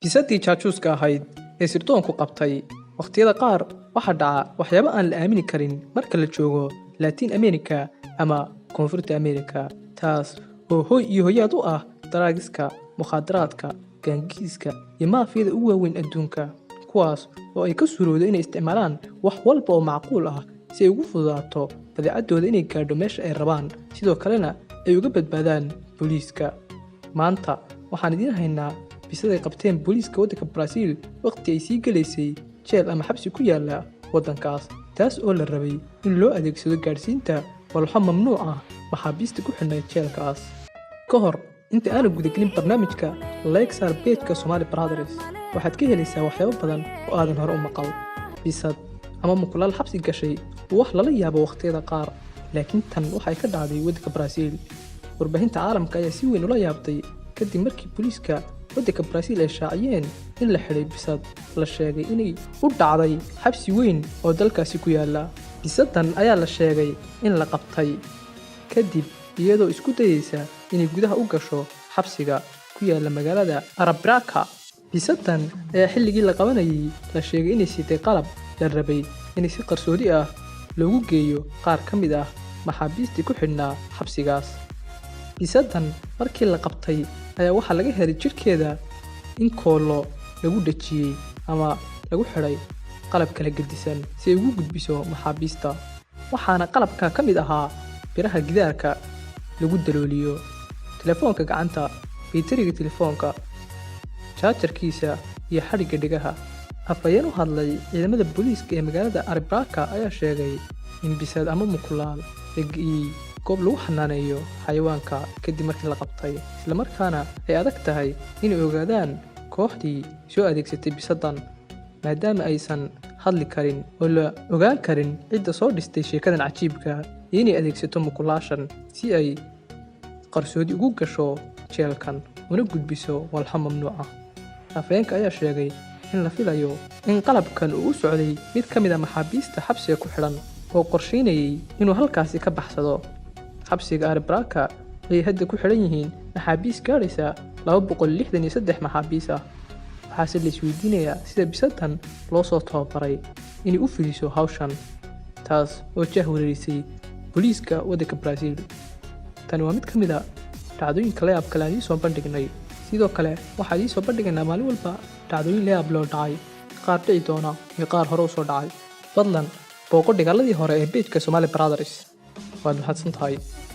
bisadii jaajuuska ahayd ee sirdoonku qabtay waqtiyada qaar waxaa dhaca waxyaabo aan la aamini karin marka la joogo Latin America ama Koonfurta America, taas oo hoy iyo hoyaad u ah daraagiska, mukhaadaraadka, gaangiiska iyo maafiyada ugu waaweyn adduunka, kuwaas oo ay ka suurowdo inay isticmaalaan wax walba oo macquul ah si ay ugu fududaato badeecadooda inay gaadho meesha ay rabaan, sidoo kalena ay uga badbaadaan booliiska. Maanta waxaan idiin haynaa bisad ay qabteen booliiska waddanka Brazil waqti ay sii galaysay jeel ama xabsi ku yaala waddankaas, taas oo la rabay in loo adeegsado gaadhsiinta walxo mamnuuc ah maxaabiista ku xidhnay jeelkaas. Ka hor inta aanan gudagelin barnaamijka, like saar page-ka Somali Brothers, waxaad ka helaysaa waxyaabo badan oo aadan hore u maqal. Bisad ama mukulaal xabsi gashay wax lala yaabo waqtiyada qaar, laakiin tan waxay ka dhacday waddanka Brazil. Warbaahinta caalamka ayaa si weyn ula yaabtay kadib markii booliiska waddanka Brazil ay shaaciyeen in la xidhay bisad la sheegay inay u dhacday xabsi weyn oo dalkaasi ku yaala. Bisadan ayaa la sheegay in la qabtay kadib iyadoo isku dayaysa inay gudaha u gasho xabsiga ku yaala magaalada Arapiraca. Bisadan ayaa xilligii la qabanayay la sheegay inay sitay qalab la rabay in si qarsoodi ah loogu geeyo qaar ka mid ah maxaabiistii ku xidhnaa xabsigaas. Bisadan markii la qabtay ayaa waxaa laga helay jirkeeda in koolo lagu dhajiyay ama lagu xidhay qalab kala gedisan si ay ugu gudbiso maxaabiista, waxaana qalabka ka mid ahaa biraha gidaarka lagu dalooliyo, telefoonka gacanta, baytariga telefoonka, jaajarkiisa iyo xadhigga dhegaha. Afhayeen u hadlay ciidamada booliiska ee magaalada Arapiraca ayaa sheegay in bisad ama mukulaal la geeyey goob lagu xanaaneeyo xayawaanka kadib markii la qabtay, isla markaana ay adag tahay inay ogaadaan kooxdii soo adeegsatay bisadan, maadaama aysan hadli karin oo la ogaan karin cidda soo dhistay sheekadan cajiibka iyo inay adeegsato mukulaashan si ay qarsoodi ugu gasho jeelkan una gudbiso walxo mamnuuc ah. Afhayeenka ayaa sheegay in la filayo in qalabkan uu u socday mid ka mid ah maxaabiista xabsiga ku xidhan oo qorsheynayay inuu halkaasi ka baxsado. Xabsiga Arapiraca ay hadda ku xidhan yihiin maxaabiis gaadhaysa 263 maxaabiis ah, waxaase la isweydiinayaa sida bisadan loo soo tababaray inay u fuliso hawshan, taas oo jahwareerisay booliiska waddanka Brazil. Tani waa mid ka mid ah dhacdooyinka la yaabka leh aan soo bandhignay. Sidoo kale waxaan idin soo bandhigaynaa maalin walba dhacdooyin la yaab loo dhacay, qaar dhici doona iyo qaar hore u soo dhacay. Fadlan booqo dhigaaladii hore ee page-ka Somali Brothers. waad mahadsantahay.